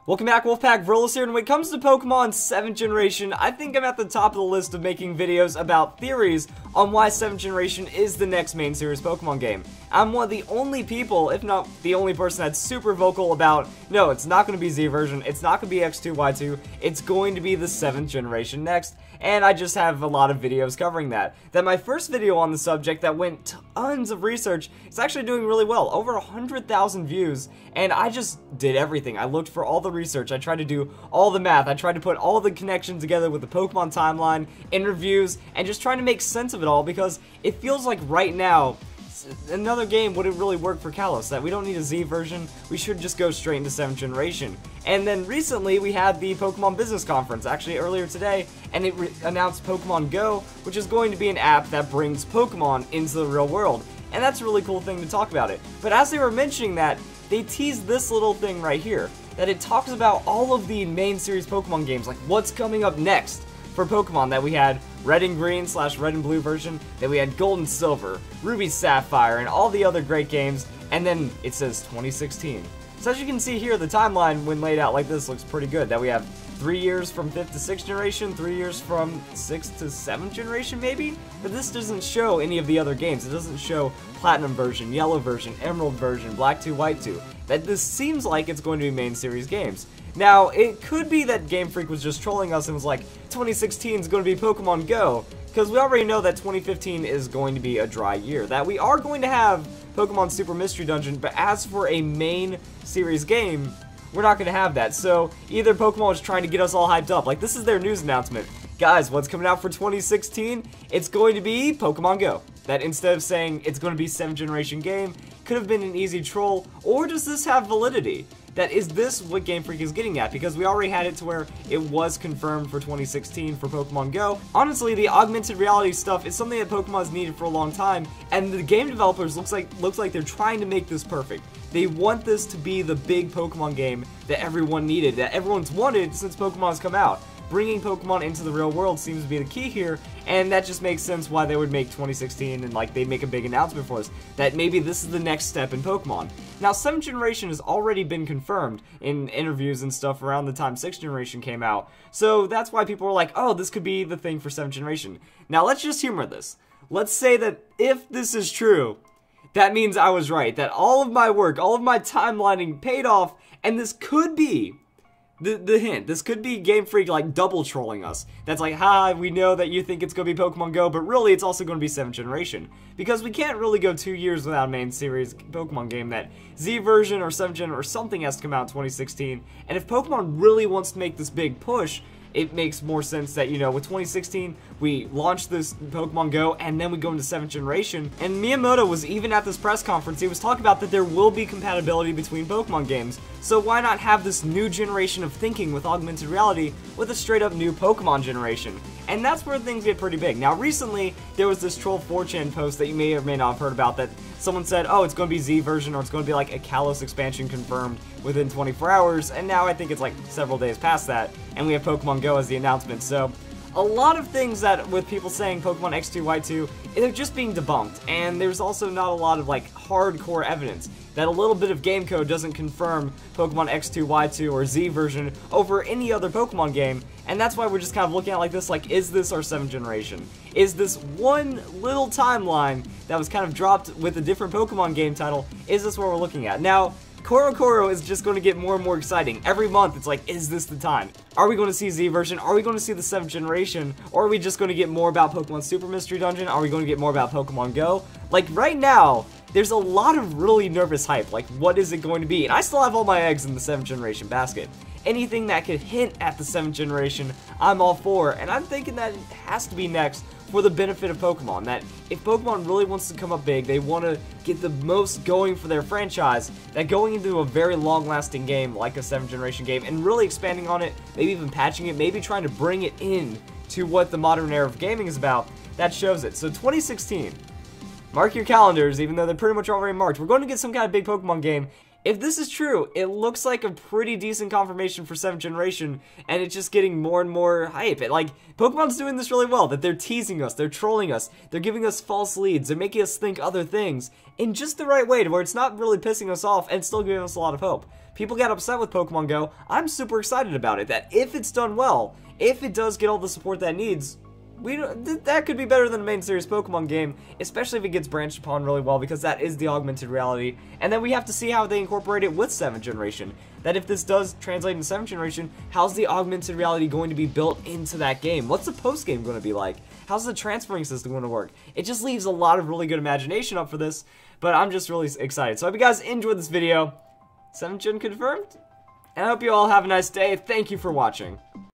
Welcome back, Wolfpack. Verlis here, and when it comes to Pokemon 7th generation, I think I'm at the top of the list of making videos about theories on why 7th generation is the next main series Pokemon game. I'm one of the only people, if not the only person, that's super vocal about, no, it's not going to be Z version, it's not going to be X2, Y2, it's going to be the 7th generation next, and I just have a lot of videos covering that. That my first video on the subject that went tons of research is actually doing really well, over 100,000 views, and I just did everything. I looked for all the research, I tried to do all the math, I tried to put all the connections together with the Pokemon timeline, interviews, and just trying to make sense of it all, because it feels like right now, another game wouldn't really work for Kalos, that we don't need a Z version, we should just go straight into 7th generation. And then recently we had the Pokemon Business Conference, actually earlier today, and it announced Pokemon GO, which is going to be an app that brings Pokemon into the real world. And that's a really cool thing to talk about it. But as they were mentioning that, they teased this little thing right here, that it talks about all of the main series Pokemon games, like what's coming up next for Pokemon. That we had Red and Green / Red and Blue version, that we had Gold and Silver, Ruby Sapphire, and all the other great games, and then it says 2016. So as you can see here, the timeline when laid out like this looks pretty good, that we have 3 years from 5th to 6th generation, 3 years from 6th to 7th generation maybe, but this doesn't show any of the other games. It doesn't show Platinum version, Yellow version, Emerald version, Black 2, White 2. That this seems like it's going to be main series games. Now, it could be that Game Freak was just trolling us and was like, 2016 is going to be Pokemon GO, because we already know that 2015 is going to be a dry year, that we are going to have Pokemon Super Mystery Dungeon, but as for a main series game, we're not going to have that. So either Pokemon was trying to get us all hyped up, like this is their news announcement. Guys, what's coming out for 2016? It's going to be Pokemon GO. That instead of saying it's going to be 7th generation game, could have been an easy troll, or does this have validity? That is this what Game Freak is getting at, because we already had it to where it was confirmed for 2016 for Pokemon GO. Honestly, the augmented reality stuff is something that Pokemon's needed for a long time, and the game developers looks like they're trying to make this perfect. They want this to be the big Pokemon game that everyone needed, that everyone's wanted since Pokemon's come out. Bringing Pokemon into the real world seems to be the key here, and that just makes sense why they would make 2016 and like they'd make a big announcement for us, that maybe this is the next step in Pokemon. Now, 7th generation has already been confirmed in interviews and stuff around the time 6th generation came out, so that's why people were like, oh, this could be the thing for 7th generation. Now, let's just humor this. Let's say that if this is true, that means I was right, that all of my work, all of my timelining paid off, and this could be the hint. This could be Game Freak like double trolling us. That's like, ha, we know that you think it's going to be Pokemon GO, but really it's also going to be 7th generation. Because we can't really go 2 years without a main series Pokemon game. That Z version or 7th gen or something has to come out in 2016. And if Pokemon really wants to make this big push, it makes more sense that, you know, with 2016, we launched this Pokemon GO, and then we go into 7th generation. And Miyamoto was even at this press conference, he was talking about that there will be compatibility between Pokemon games. So why not have this new generation of thinking with augmented reality with a straight up new Pokemon generation? And that's where things get pretty big. Now recently, there was this troll 4chan post that you may or may not have heard about, that someone said, oh, it's going to be Z version, or it's going to be like a Kalos expansion confirmed within 24 hours, and now I think it's like several days past that, and we have Pokemon GO as the announcement. So a lot of things that with people saying Pokemon X2, Y2, they're just being debunked, and there's also not a lot of like hardcore evidence that a little bit of game code doesn't confirm Pokemon X2, Y2, or Z version over any other Pokemon game, and that's why we're just kind of looking at it like this, like, is this our 7th generation? Is this one little timeline that was kind of dropped with a different Pokemon game title, is this what we're looking at? Now, Koro is just going to get more and more exciting. Every month, it's like, is this the time? Are we going to see Z version? Are we going to see the 7th generation? Or are we just going to get more about Pokemon Super Mystery Dungeon? Are we going to get more about Pokemon GO? Like, right now, there's a lot of really nervous hype. Like, what is it going to be? And I still have all my eggs in the 7th generation basket. Anything that could hint at the 7th generation, I'm all for. And I'm thinking that it has to be next for the benefit of Pokemon. That if Pokemon really wants to come up big, they want to get the most going for their franchise, that going into a very long-lasting game like a 7th generation game and really expanding on it, maybe even patching it, maybe trying to bring it in to what the modern era of gaming is about, that shows it. So 2016, mark your calendars, even though they're pretty much already marked. We're going to get some kind of big Pokemon game. If this is true, it looks like a pretty decent confirmation for 7th generation, and it's just getting more and more hype. Like, Pokemon's doing this really well, that they're teasing us, they're trolling us, they're giving us false leads, they're making us think other things in just the right way to where it's not really pissing us off and still giving us a lot of hope. people got upset with Pokemon Go. I'm super excited about it, that if it's done well, if it does get all the support that it needs, that could be better than a main series Pokemon game, especially if it gets branched upon really well, because that is the augmented reality. And then we have to see how they incorporate it with 7th generation. That if this does translate into 7th generation, how's the augmented reality going to be built into that game? What's the post game going to be like? How's the transferring system going to work? It just leaves a lot of really good imagination up for this, but I'm just really excited. So I hope you guys enjoyed this video. 7th gen confirmed, and I hope you all have a nice day. Thank you for watching.